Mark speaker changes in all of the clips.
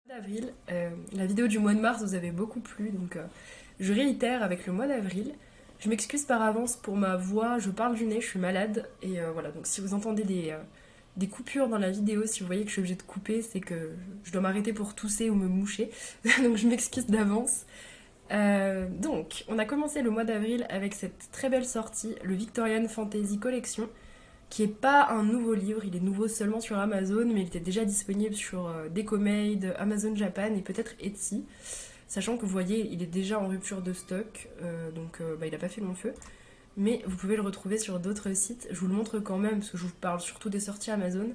Speaker 1: D'avril, la vidéo du mois de mars vous avait beaucoup plu, donc je réitère avec le mois d'avril. Je m'excuse par avance pour ma voix, je parle du nez, je suis malade, et voilà, donc si vous entendez des coupures dans la vidéo, si vous voyez que je suis obligée de couper, c'est que je dois m'arrêter pour tousser ou me moucher, donc je m'excuse d'avance. Donc, on a commencé le mois d'avril avec cette très belle sortie, le Victorian Fantasy Collection, qui est pas un nouveau livre, il est nouveau seulement sur Amazon, mais il était déjà disponible sur Decomade, Amazon Japan et peut-être Etsy. Sachant que vous voyez, il est déjà en rupture de stock, donc il n'a pas fait long feu. Mais vous pouvez le retrouver sur d'autres sites. Je vous le montre quand même, parce que je vous parle surtout des sorties Amazon.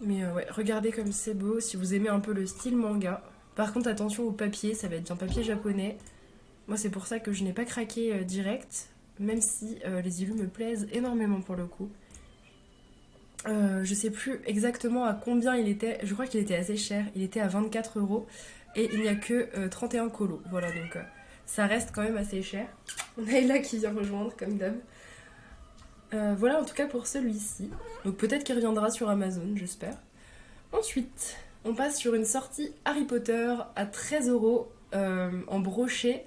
Speaker 1: Mais ouais, regardez comme c'est beau, si vous aimez un peu le style manga. Par contre, attention au papier, ça va être un papier japonais. Moi, c'est pour ça que je n'ai pas craqué direct, même si les illus me plaisent énormément pour le coup. Je sais plus exactement à combien il était, je crois qu'il était assez cher, il était à 24 € et il n'y a que 31 colos. Voilà, donc ça reste quand même assez cher. On a Ella qui vient rejoindre, comme d'hab. Voilà en tout cas pour celui-ci. Donc peut-être qu'il reviendra sur Amazon, j'espère. Ensuite, on passe sur une sortie Harry Potter à 13 € en brochet.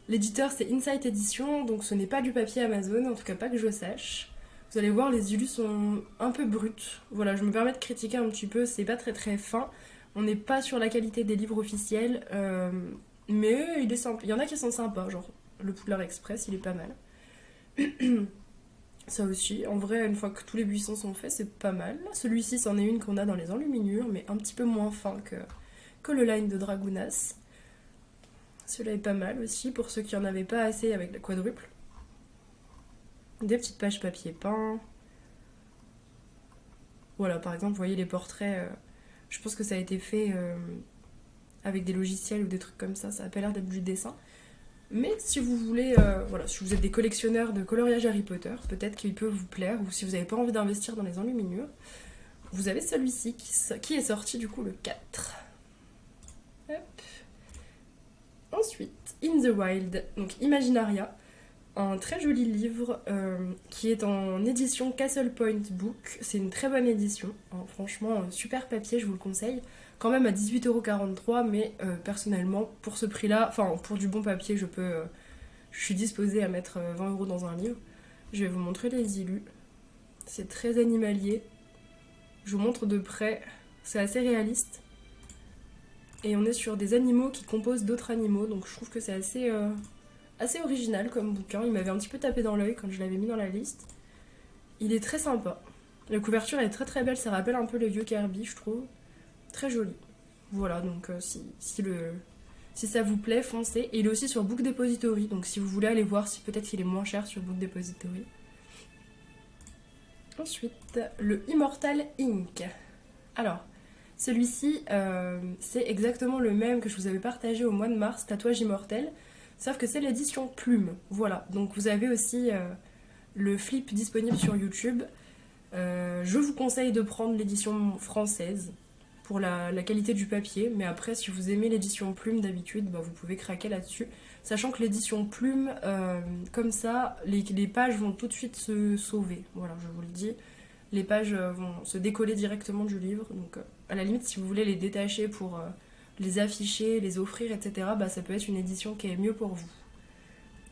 Speaker 1: L'éditeur c'est Insight Edition, donc ce n'est pas du papier Amazon, en tout cas pas que je sache. Vous allez voir, les illus sont un peu bruts. Voilà, je me permets de critiquer un petit peu, c'est pas très très fin. On n'est pas sur la qualité des livres officiels, mais il est simple. Il y en a qui sont sympas, genre le Poudlard Express, il est pas mal. Ça aussi, en vrai, une fois que tous les buissons sont faits, c'est pas mal. Celui-ci, c'en est une qu'on a dans les enluminures, mais un petit peu moins fin que le line de Dragounas. Celui-là est pas mal aussi, pour ceux qui en avaient pas assez avec la quadruple. Des petites pages papier peint. Voilà, par exemple, vous voyez les portraits, je pense que ça a été fait avec des logiciels ou des trucs comme ça a pas l'air d'être du dessin. Mais si vous voulez, voilà, si vous êtes des collectionneurs de coloriage Harry Potter, peut-être qu'il peut vous plaire, ou si vous n'avez pas envie d'investir dans les enluminures, vous avez celui-ci qui est sorti du coup le 4. Hop. Ensuite, In the Wild, donc Imaginaria, un très joli livre qui est en édition Castle Point Book. C'est une très bonne édition, hein, franchement, super papier, je vous le conseille. Quand même à 18,43 €, mais personnellement, pour ce prix-là, enfin pour du bon papier, je suis disposée à mettre 20 € dans un livre. Je vais vous montrer les illus. C'est très animalier. Je vous montre de près. C'est assez réaliste. Et on est sur des animaux qui composent d'autres animaux, donc je trouve que c'est assez original comme bouquin. Il m'avait un petit peu tapé dans l'œil quand je l'avais mis dans la liste. Il est très sympa. La couverture est très très belle, ça rappelle un peu les vieux Kirby, je trouve. Très joli. Voilà, donc si ça vous plaît, foncez. Et il est aussi sur Book Depository, donc si vous voulez aller voir si peut-être qu'il est moins cher sur Book Depository. Ensuite, le Immortal Inc. Alors, celui-ci, c'est exactement le même que je vous avais partagé au mois de mars, Tatouage Immortel, sauf que c'est l'édition Plume. Voilà, donc vous avez aussi le flip disponible sur YouTube. Je vous conseille de prendre l'édition française pour la qualité du papier, mais après, si vous aimez l'édition Plume d'habitude, bah, vous pouvez craquer là-dessus. Sachant que l'édition Plume, comme ça, les pages vont tout de suite se sauver. Voilà, je vous le dis. Les pages vont se décoller directement du livre. Donc, à la limite, si vous voulez les détacher pour les afficher, les offrir, etc., bah, ça peut être une édition qui est mieux pour vous.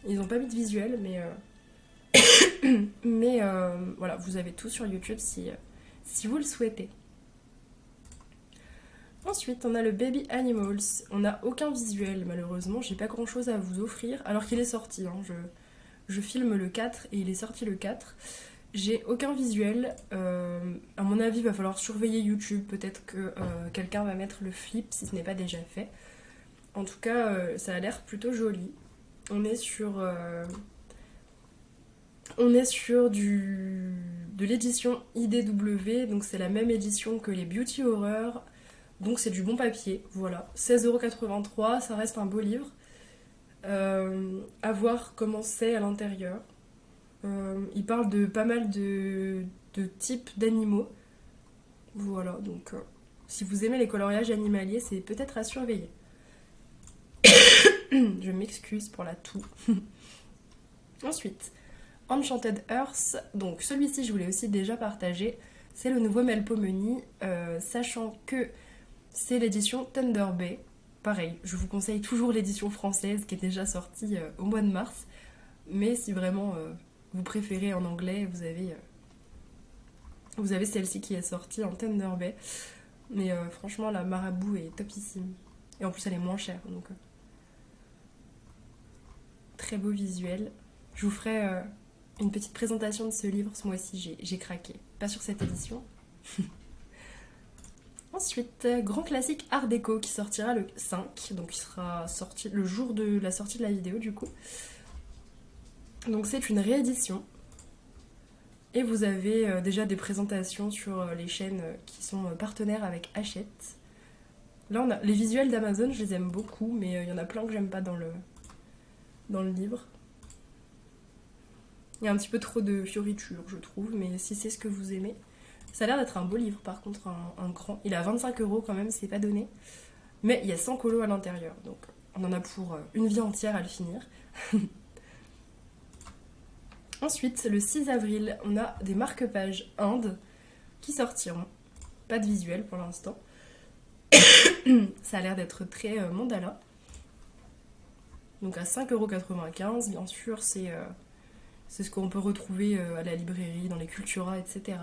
Speaker 1: Ils n'ont pas mis de visuel, mais voilà, vous avez tout sur YouTube si vous le souhaitez. Ensuite, on a le Baby Animals. On n'a aucun visuel, malheureusement. J'ai pas grand chose à vous offrir, alors qu'il est sorti. Hein. Je filme le 4 et il est sorti le 4. J'ai aucun visuel. À mon avis, il va falloir surveiller YouTube. Peut-être que quelqu'un va mettre le flip si ce n'est pas déjà fait. En tout cas, ça a l'air plutôt joli. On est sur de l'édition IDW, donc c'est la même édition que les Beauty Horror. Donc c'est du bon papier, voilà. 16,83 €, ça reste un beau livre. À voir comment c'est à l'intérieur. Il parle de pas mal de types d'animaux. Voilà, donc si vous aimez les coloriages animaliers, c'est peut-être à surveiller. Je m'excuse pour la toux. Ensuite, Enchanted Earth. Donc celui-ci, je voulais aussi déjà partager. C'est le nouveau Melpomene, sachant que c'est l'édition Thunder Bay. Pareil, je vous conseille toujours l'édition française qui est déjà sortie au mois de mars. Mais si vraiment vous préférez en anglais, vous avez celle-ci qui est sortie en Thunder Bay. Mais franchement, la Marabout est topissime. Et en plus, elle est moins chère. Donc, très beau visuel. Je vous ferai une petite présentation de ce livre. Ce mois-ci, j'ai craqué. Pas sur cette édition. Ensuite, grand classique Art Déco qui sortira le 5. Donc, il sera sorti le jour de la sortie de la vidéo, du coup. Donc, c'est une réédition. Et vous avez déjà des présentations sur les chaînes qui sont partenaires avec Hachette. Là, les visuels d'Amazon, je les aime beaucoup, mais il y en a plein que j'aime pas dans le livre. Il y a un petit peu trop de fioritures, je trouve, mais si c'est ce que vous aimez. Ça a l'air d'être un beau livre, par contre, un grand. Il est à 25€ quand même, c'est pas donné. Mais il y a 100 colos à l'intérieur, donc on en a pour une vie entière à le finir. Ensuite, le 6 avril, on a des marque-pages Inde qui sortiront. Pas de visuel pour l'instant. Ça a l'air d'être très mandala. Donc à 5,95€, bien sûr, c'est ce qu'on peut retrouver à la librairie, dans les Cultura, etc.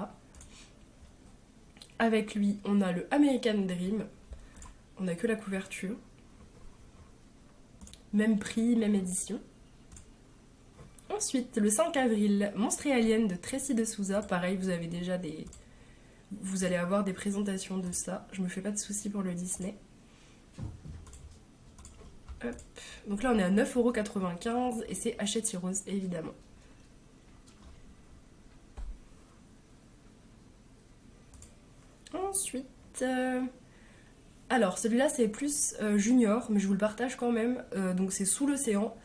Speaker 1: Avec lui, on a le American Dream. On n'a que la couverture. Même prix, même édition. Ensuite, le 5 avril, Monstres et Aliens de Tracy de Souza. Pareil, vous allez avoir des présentations de ça. Je me fais pas de soucis pour le Disney. Hop. Donc là, on est à 9,95€ et c'est Hachette Heroes, évidemment. Ensuite... Alors, celui-là, c'est plus junior, mais je vous le partage quand même. Donc c'est Sous l'océan,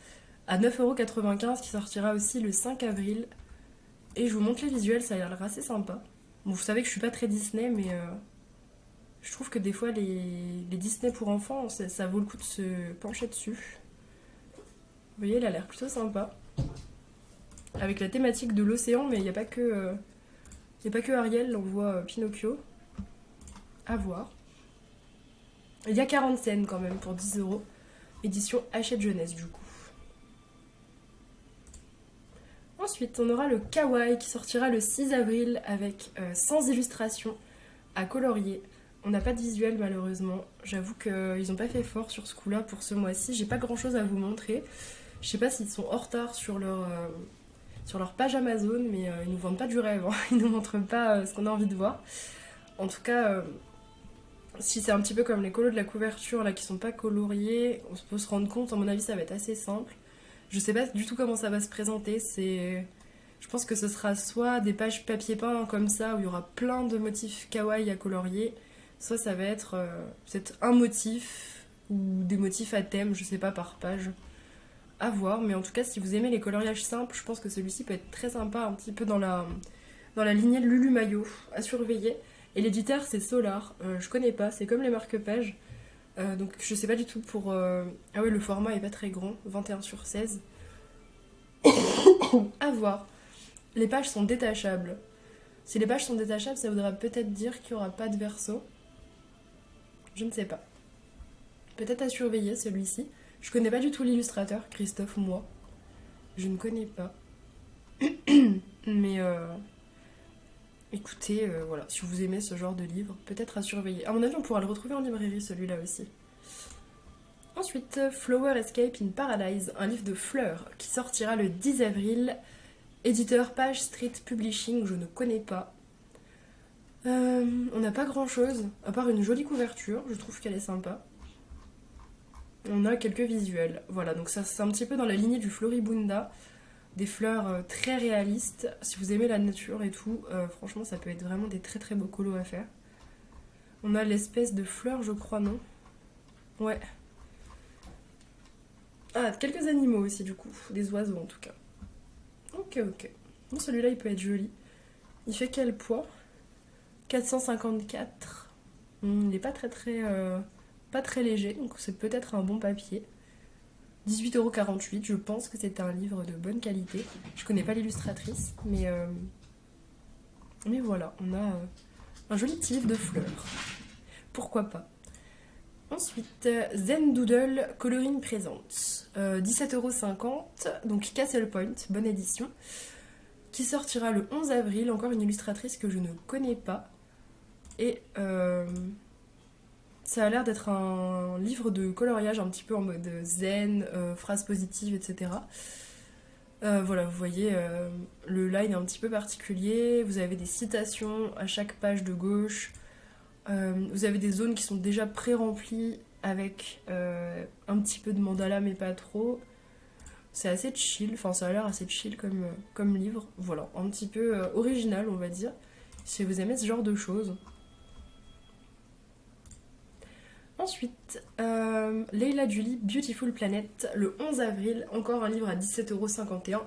Speaker 1: à 9,95€ qui sortira aussi le 5 avril. Et je vous montre les visuels, ça a l'air assez sympa. Bon, vous savez que je suis pas très Disney, mais je trouve que des fois les Disney pour enfants, ça vaut le coup de se pencher dessus. Vous voyez, il a l'air plutôt sympa. Avec la thématique de l'océan, mais il n'y a pas que Ariel, on voit Pinocchio. À voir. Il y a 40 scènes quand même pour 10€. Édition Hachette Jeunesse du coup. Ensuite, on aura le Kawaii qui sortira le 6 avril avec 100 illustrations à colorier. On n'a pas de visuel malheureusement. J'avoue qu'ils n'ont pas fait fort sur ce coup-là pour ce mois-ci. J'ai pas grand-chose à vous montrer. Je sais pas s'ils sont en retard sur leur page Amazon, mais ils nous vendent pas du rêve. Hein. Ils nous montrent pas ce qu'on a envie de voir. En tout cas, si c'est un petit peu comme les colos de la couverture là qui sont pas coloriés, on peut se rendre compte. À mon avis, ça va être assez simple. Je sais pas du tout comment ça va se présenter. Je pense que ce sera soit des pages papier peint comme ça où il y aura plein de motifs kawaii à colorier, soit ça va être peut-être un motif ou des motifs à thème, je sais pas, par page. À voir, mais en tout cas, si vous aimez les coloriages simples, je pense que celui-ci peut être très sympa, un petit peu dans la lignée de Lulu Maillot, à surveiller. Et l'éditeur, c'est Solar, je connais pas, c'est comme les marque-pages. Donc je sais pas du tout pour... Ah oui, le format est pas très grand, 21/16. À voir. Les pages sont détachables. Si les pages sont détachables, ça voudra peut-être dire qu'il n'y aura pas de verso. Je ne sais pas. Peut-être à surveiller celui-ci. Je connais pas du tout l'illustrateur, Christophe, moi. Je ne connais pas. Mais écoutez, voilà, si vous aimez ce genre de livre, peut-être à surveiller. À mon avis, on pourra le retrouver en librairie, celui-là aussi. Ensuite, Flower Escape in Paradise, un livre de fleurs qui sortira le 10 avril. Éditeur Page Street Publishing, je ne connais pas. On n'a pas grand-chose, à part une jolie couverture, je trouve qu'elle est sympa. On a quelques visuels. Voilà, donc ça c'est un petit peu dans la lignée du Floribunda. Des fleurs très réalistes. Si vous aimez la nature et tout, franchement ça peut être vraiment des très très beaux colos à faire. On a l'espèce de fleur, je crois, non? Ouais. Ah, quelques animaux aussi du coup. Des oiseaux en tout cas. Ok. Bon, celui-là il peut être joli. Il fait quel poids? 454. Il n'est pas très léger, donc c'est peut-être un bon papier. 18,48€, je pense que c'est un livre de bonne qualité. Je connais pas l'illustratrice, mais voilà, on a un joli petit livre de fleurs. Pourquoi pas. Ensuite, Zen Doodle Coloring Presents. 17,50 €, donc Castle Point, bonne édition. Qui sortira le 11 avril, encore une illustratrice que je ne connais pas. Et ça a l'air d'être un livre de coloriage un petit peu en mode zen, phrases positives, etc. Voilà, vous voyez, le line est un petit peu particulier. Vous avez des citations à chaque page de gauche. Vous avez des zones qui sont déjà pré-remplies avec un petit peu de mandala, mais pas trop. C'est assez chill, enfin ça a l'air assez chill comme livre. Voilà, un petit peu original, on va dire, si vous aimez ce genre de choses. Ensuite, Leila Julie, Beautiful Planet, le 11 avril, encore un livre à 17,51 €.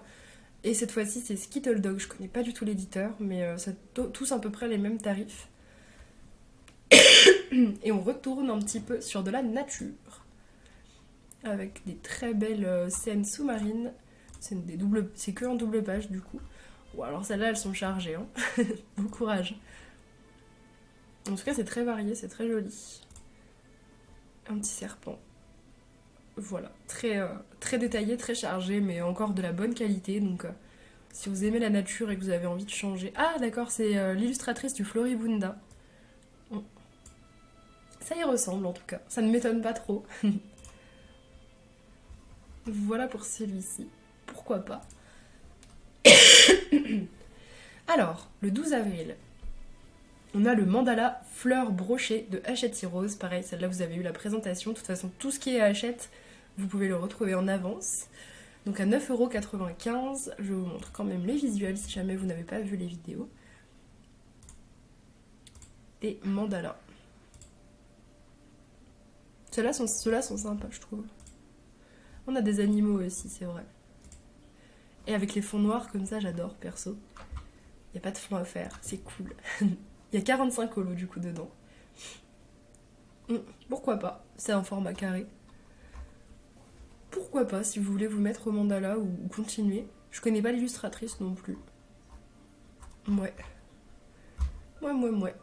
Speaker 1: Et cette fois-ci, c'est Skittle Dog. Je connais pas du tout l'éditeur, mais ça tous à peu près les mêmes tarifs. Et on retourne un petit peu sur de la nature. Avec des très belles scènes sous-marines. C'est que en double page, du coup. Bon, alors celles-là, elles sont chargées. Hein. Bon courage. En tout cas, c'est très varié, c'est très joli. Un petit serpent. Voilà, très détaillé, très chargé, mais encore de la bonne qualité. Donc, si vous aimez la nature et que vous avez envie de changer... Ah, d'accord, c'est l'illustratrice du Floribunda. Ça y ressemble, en tout cas. Ça ne m'étonne pas trop. Voilà pour celui-ci. Pourquoi pas. Alors, le 12 avril, on a le mandala Fleurs brochées de Hachette Rose. Pareil, celle-là, vous avez eu la présentation. De toute façon, tout ce qui est Hachette, vous pouvez le retrouver en avance. Donc à 9,95 €, je vous montre quand même les visuels si jamais vous n'avez pas vu les vidéos. Des mandalas. Ceux-là sont sympas, je trouve. On a des animaux aussi, c'est vrai. Et avec les fonds noirs comme ça, j'adore, perso. Il n'y a pas de fond à faire, c'est cool. Il y a 45 colos du coup dedans. Pourquoi pas, c'est un format carré. Pourquoi pas, si vous voulez vous mettre au mandala ou continuer. Je connais pas l'illustratrice non plus. Ouais. Ouais.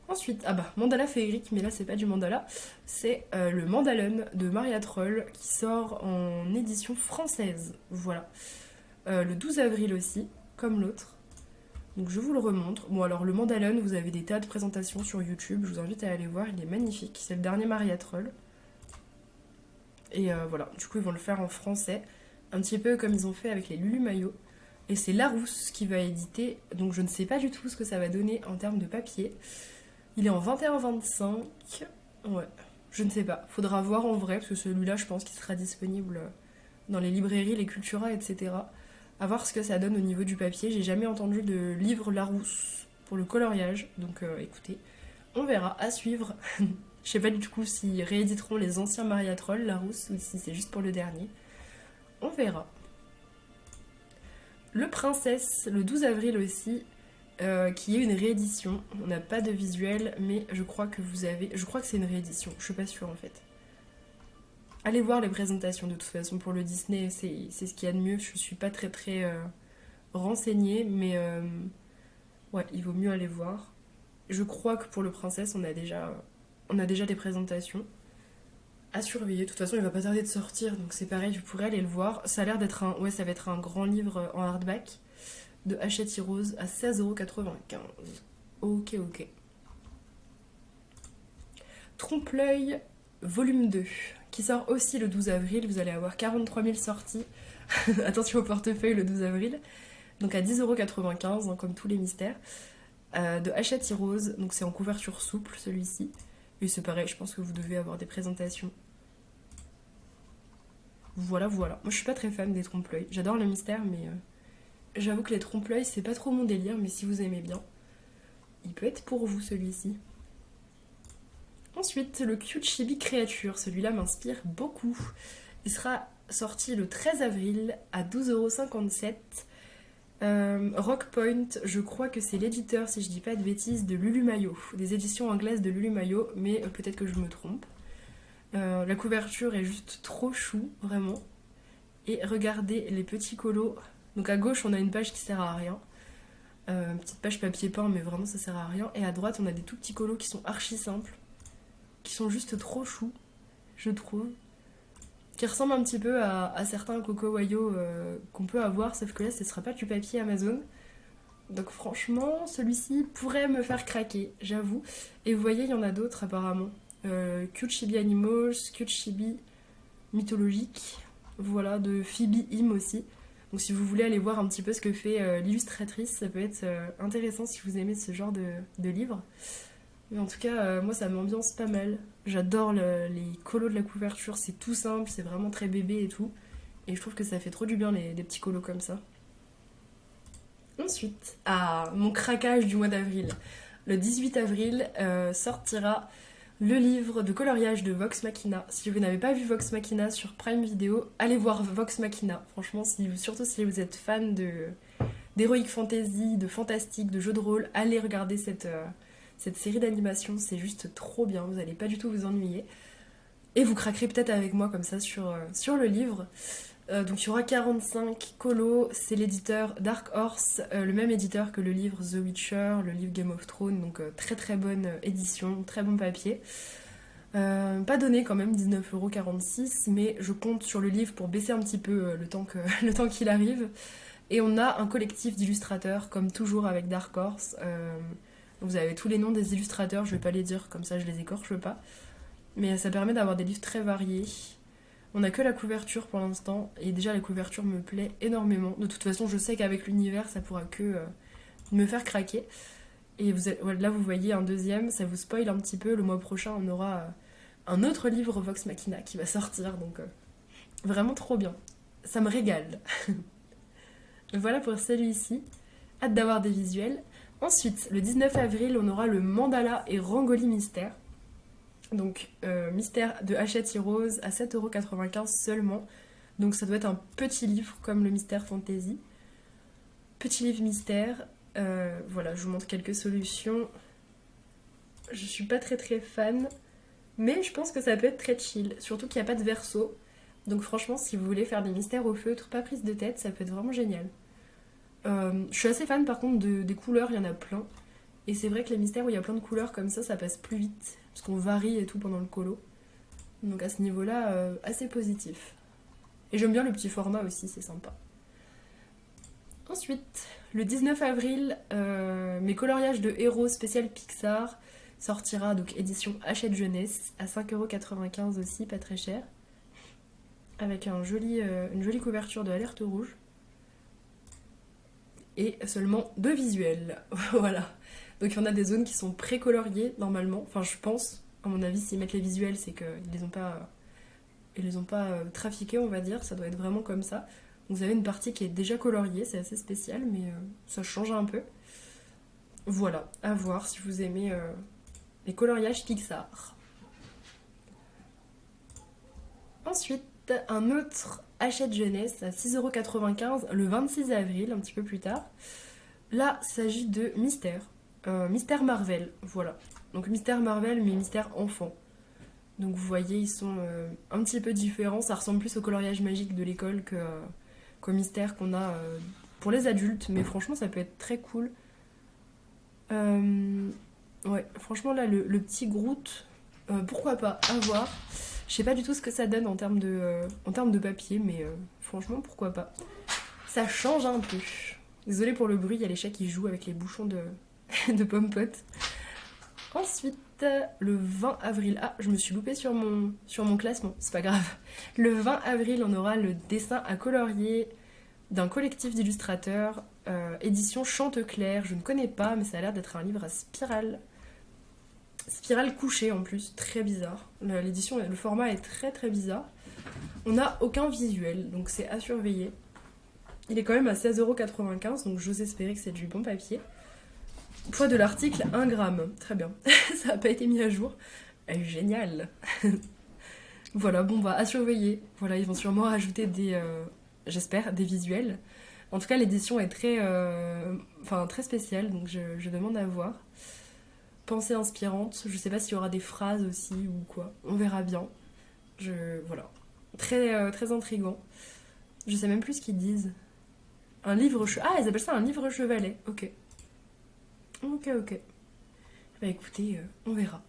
Speaker 1: Ensuite, mandala féerique, mais là c'est pas du mandala, c'est le Mandalone de Maria Troll qui sort en édition française. Voilà. Le 12 avril aussi, comme l'autre. Donc je vous le remontre. Bon alors le Mandalone, vous avez des tas de présentations sur YouTube, je vous invite à aller voir, il est magnifique. C'est le dernier Maria Troll. Et voilà, du coup ils vont le faire en français, un petit peu comme ils ont fait avec les Lulu Maillot. Et c'est Larousse qui va éditer, donc je ne sais pas du tout ce que ça va donner en termes de papier. Il est en 21,25. Ouais, je ne sais pas. Faudra voir en vrai, parce que celui-là, je pense qu'il sera disponible dans les librairies, les Cultura, etc. À voir ce que ça donne au niveau du papier. J'ai jamais entendu de livre Larousse pour le coloriage. Donc écoutez, on verra, à suivre. Je sais pas du coup s'ils rééditeront les anciens Maria Troll, Larousse, ou si c'est juste pour le dernier. On verra. Le Princesse, le 12 avril aussi, qui est une réédition. On n'a pas de visuel, mais je crois que c'est une réédition. Je suis pas sûre en fait. Allez voir les présentations de toute façon pour le Disney, c'est ce qu'il y a de mieux. Je suis pas très renseignée, mais ouais, il vaut mieux aller voir. Je crois que pour le Princesse, on a déjà des présentations à surveiller. De toute façon, il va pas tarder de sortir, donc c'est pareil, vous pourrez aller le voir. Ça a l'air d'être ça va être un grand livre en hardback de Hachette Rose à 16,95 €. Ok. Trompe-l'œil, volume 2, qui sort aussi le 12 avril. Vous allez avoir 43 000 sorties. Attention au portefeuille le 12 avril. Donc à 10,95 €, comme tous les mystères. De Hachette Rose, donc c'est en couverture souple celui-ci. Et c'est pareil, je pense que vous devez avoir des présentations. Voilà. Moi je suis pas très fan des trompe-l'œil. J'adore le mystère, mais j'avoue que les trompe-l'œil c'est pas trop mon délire, mais si vous aimez bien, il peut être pour vous celui-ci. Ensuite, le Cute Chibi Créature, celui-là m'inspire beaucoup. Il sera sorti le 13 avril à 12,57 €. Rock Point, je crois que c'est l'éditeur, si je dis pas de bêtises, de Lulu Maillot, des éditions anglaises de Lulu Maillot, mais peut-être que je me trompe. La couverture est juste trop chou, vraiment. Et regardez les petits colos. Donc à gauche, on a une page qui sert à rien. Petite page papier peint, mais vraiment ça sert à rien. Et à droite, on a des tout petits colos qui sont archi simples. qui sont juste trop choux, je trouve. Qui ressemblent un petit peu à certains Coco Wayo qu'on peut avoir, sauf que là, ce sera pas du papier Amazon. Donc franchement, celui-ci pourrait me faire craquer, j'avoue. Et vous voyez, il y en a d'autres apparemment. Cute Chibi Animals, Cute Chibi Mythologique, voilà, de Phoebe Im aussi. Donc si vous voulez aller voir un petit peu ce que fait l'illustratrice, ça peut être intéressant si vous aimez ce genre de livre. Mais en tout cas, moi ça m'ambiance pas mal. J'adore les colos de la couverture, c'est tout simple, c'est vraiment très bébé et tout. Et je trouve que ça fait trop du bien les petits colos comme ça. Ensuite, mon craquage du mois d'avril. Le 18 avril sortira le livre de coloriage de Vox Machina. Si vous n'avez pas vu Vox Machina sur Prime Video, allez voir Vox Machina. Franchement, surtout si vous êtes fan d'Heroic Fantasy, de fantastique, de jeux de rôle, allez regarder cette série d'animation. C'est juste trop bien, vous n'allez pas du tout vous ennuyer. Et vous craquerez peut-être avec moi comme ça sur le livre. Donc il y aura 45 colos, c'est l'éditeur Dark Horse, le même éditeur que le livre The Witcher, le livre Game of Thrones, donc très très bonne édition, très bon papier. Pas donné quand même, 19,46 €, mais je compte sur le livre pour baisser un petit peu le temps qu'il arrive. Et on a un collectif d'illustrateurs, comme toujours avec Dark Horse. Vous avez tous les noms des illustrateurs, je vais pas les dire, comme ça je les écorche pas. Mais ça permet d'avoir des livres très variés. On n'a que la couverture pour l'instant, et déjà la couverture me plaît énormément. De toute façon, je sais qu'avec l'univers, ça pourra que me faire craquer. Et là, vous voyez un deuxième, ça vous spoil un petit peu. Le mois prochain, on aura un autre livre Vox Machina qui va sortir, donc vraiment trop bien. Ça me régale. Voilà pour celui-ci. Hâte d'avoir des visuels. Ensuite, le 19 avril, on aura le Mandala et Rangoli Mystère. Donc, Mystère de Hachette Heroes à 7,95 € seulement. Donc, ça doit être un petit livre comme le Mystère Fantasy. Petit livre mystère. Voilà, je vous montre quelques solutions. Je suis pas très très fan, mais je pense que ça peut être très chill. Surtout qu'il n'y a pas de verso. Donc, franchement, si vous voulez faire des mystères au feutre, pas prise de tête, ça peut être vraiment génial. Je suis assez fan par contre des couleurs, il y en a plein. Et c'est vrai que les mystères où il y a plein de couleurs comme ça passe plus vite. Parce qu'on varie et tout pendant le colo. Donc à ce niveau-là, assez positif. Et j'aime bien le petit format aussi, c'est sympa. Ensuite, le 19 avril, mes coloriages de héros spécial Pixar sortira, donc édition Hachette Jeunesse, à 5,95 € aussi, pas très cher. Avec une jolie couverture de Alerte Rouge. Et seulement 2 visuels. Voilà. Donc il y en a des zones qui sont pré-coloriées normalement. Enfin, je pense, à mon avis, s'ils mettent les visuels, c'est qu'ils les ont pas trafiqués, on va dire. Ça doit être vraiment comme ça. Donc vous avez une partie qui est déjà coloriée, c'est assez spécial, mais ça change un peu. Voilà, à voir si vous aimez les coloriages Pixar. Ensuite, un autre Hachette Jeunesse à 6,95 € le 26 avril, un petit peu plus tard. Là, il s'agit de Mystère. Mystère Marvel, voilà. Donc Mystère Marvel, mais Mystère enfant. Donc vous voyez, ils sont un petit peu différents. Ça ressemble plus au coloriage magique de l'école qu'au mystère qu'on a pour les adultes. Mais franchement, ça peut être très cool. Ouais, franchement, là, le petit Groot, pourquoi pas, à voir. Je sais pas du tout ce que ça donne en termes de papier, mais franchement, pourquoi pas. Ça change un peu. Désolée pour le bruit, il y a les chats qui jouent avec les bouchons de pommes-potes. Ensuite, le 20 avril... Ah, je me suis loupée sur mon classement, c'est pas grave. Le 20 avril, on aura le dessin à colorier d'un collectif d'illustrateurs, édition Chanteclair. Je ne connais pas, mais ça a l'air d'être un livre à spirale. Spirale couchée en plus, très bizarre. L'édition, le format est très très bizarre. On n'a aucun visuel, donc c'est à surveiller. Il est quand même à 16,95 €, donc j'ose espérer que c'est du bon papier. Poids de l'article, 1 gramme. Très bien. Ça n'a pas été mis à jour. Génial. Voilà, bon bah à surveiller. Voilà, ils vont sûrement rajouter j'espère, des visuels. En tout cas, l'édition est très spéciale, donc je demande à voir. Pensée inspirante. Je sais pas s'il y aura des phrases aussi ou quoi. On verra bien. Voilà. Très, très intriguant. Je sais même plus ce qu'ils disent. Un livre... Ah, ils appellent ça un livre chevalet. Ok. Ok. Bah écoutez, on verra.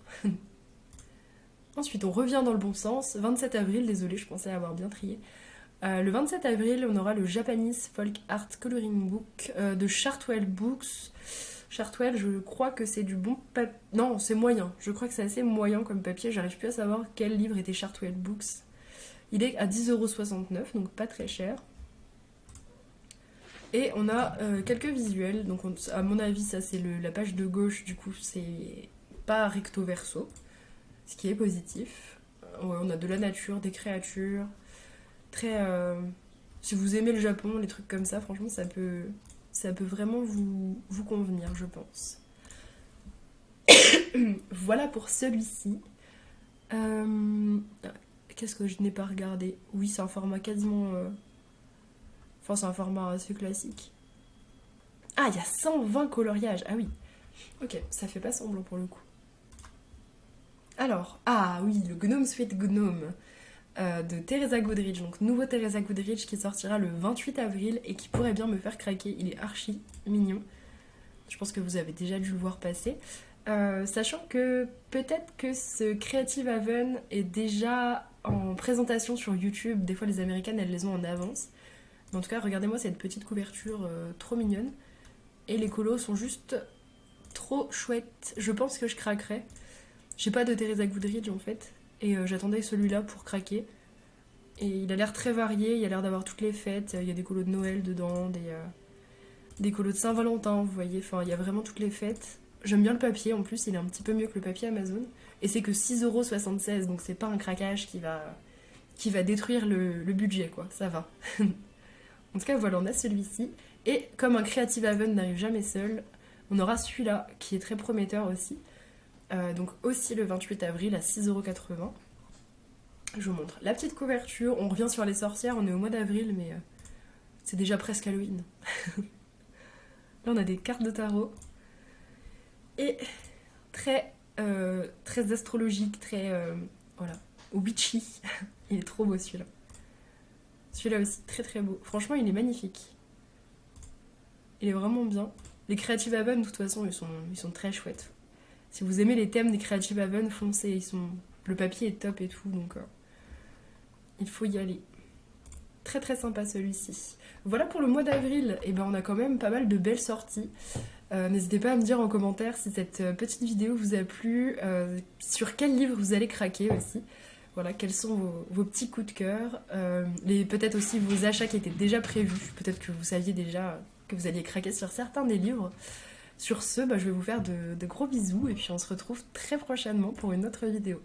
Speaker 1: Ensuite, on revient dans le bon sens. 27 avril, désolé, je pensais avoir bien trié. Le 27 avril, on aura le Japanese Folk Art Coloring Book de Chartwell Books. Chartwell, je crois que c'est du bon papier. Non, c'est moyen. Je crois que c'est assez moyen comme papier. J'arrive plus à savoir quel livre était Chartwell Books. Il est à 10,69€, donc pas très cher. Et on a quelques visuels. Donc, à mon avis, ça c'est la page de gauche. Du coup, c'est pas recto verso, ce qui est positif. Ouais, on a de la nature, des créatures. Très. Si vous aimez le Japon, les trucs comme ça, franchement, ça peut vraiment vous convenir, je pense. Voilà pour celui-ci. Euh, Qu'est-ce que je n'ai pas regardé? Oui, c'est un format quasiment. Enfin, c'est un format assez classique. Ah, il y a 120 coloriages. Ah oui. Ok, ça fait pas semblant pour le coup. Alors, ah oui, le Gnome Sweet Gnome de Teresa Goodrich. Donc, nouveau Teresa Goodrich qui sortira le 28 avril et qui pourrait bien me faire craquer. Il est archi mignon. Je pense que vous avez déjà dû le voir passer. Sachant que peut-être que ce Creative Haven est déjà en présentation sur YouTube. Des fois, les Américaines, elles les ont en avance. Mais en tout cas, regardez-moi cette petite couverture trop mignonne. Et les colos sont juste trop chouettes. Je pense que je craquerai. J'ai pas de Teresa Goodrich en fait. Et j'attendais celui-là pour craquer. Et il a l'air très varié. Il a l'air d'avoir toutes les fêtes. Il y a des colos de Noël dedans, des colos de Saint-Valentin, vous voyez. Enfin, il y a vraiment toutes les fêtes. J'aime bien le papier en plus. Il est un petit peu mieux que le papier Amazon. Et c'est que 6,76€. Donc c'est pas un craquage qui va détruire le budget, quoi. Ça va. En tout cas, voilà, on a celui-ci. Et comme un Creative Haven n'arrive jamais seul, on aura celui-là qui est très prometteur aussi. Donc aussi le 28 avril à 6,80€. Je vous montre la petite couverture. On revient sur les sorcières, on est au mois d'avril, mais c'est déjà presque Halloween. Là, on a des cartes de tarot. Et très astrologique, très voilà, witchy. Il est trop beau celui-là. Celui-là aussi, très très beau. Franchement, il est magnifique. Il est vraiment bien. Les Creative Haven, de toute façon, ils sont très chouettes. Si vous aimez les thèmes des Creative Haven, foncez. Le papier est top et tout, donc il faut y aller. Très très sympa celui-ci. Voilà pour le mois d'avril. Et ben on a quand même pas mal de belles sorties. N'hésitez pas à me dire en commentaire si cette petite vidéo vous a plu, sur quel livre vous allez craquer aussi. Voilà, quels sont vos petits coups de cœur, peut-être aussi vos achats qui étaient déjà prévus. Peut-être que vous saviez déjà que vous alliez craquer sur certains des livres. Sur ce, je vais vous faire de gros bisous et puis on se retrouve très prochainement pour une autre vidéo.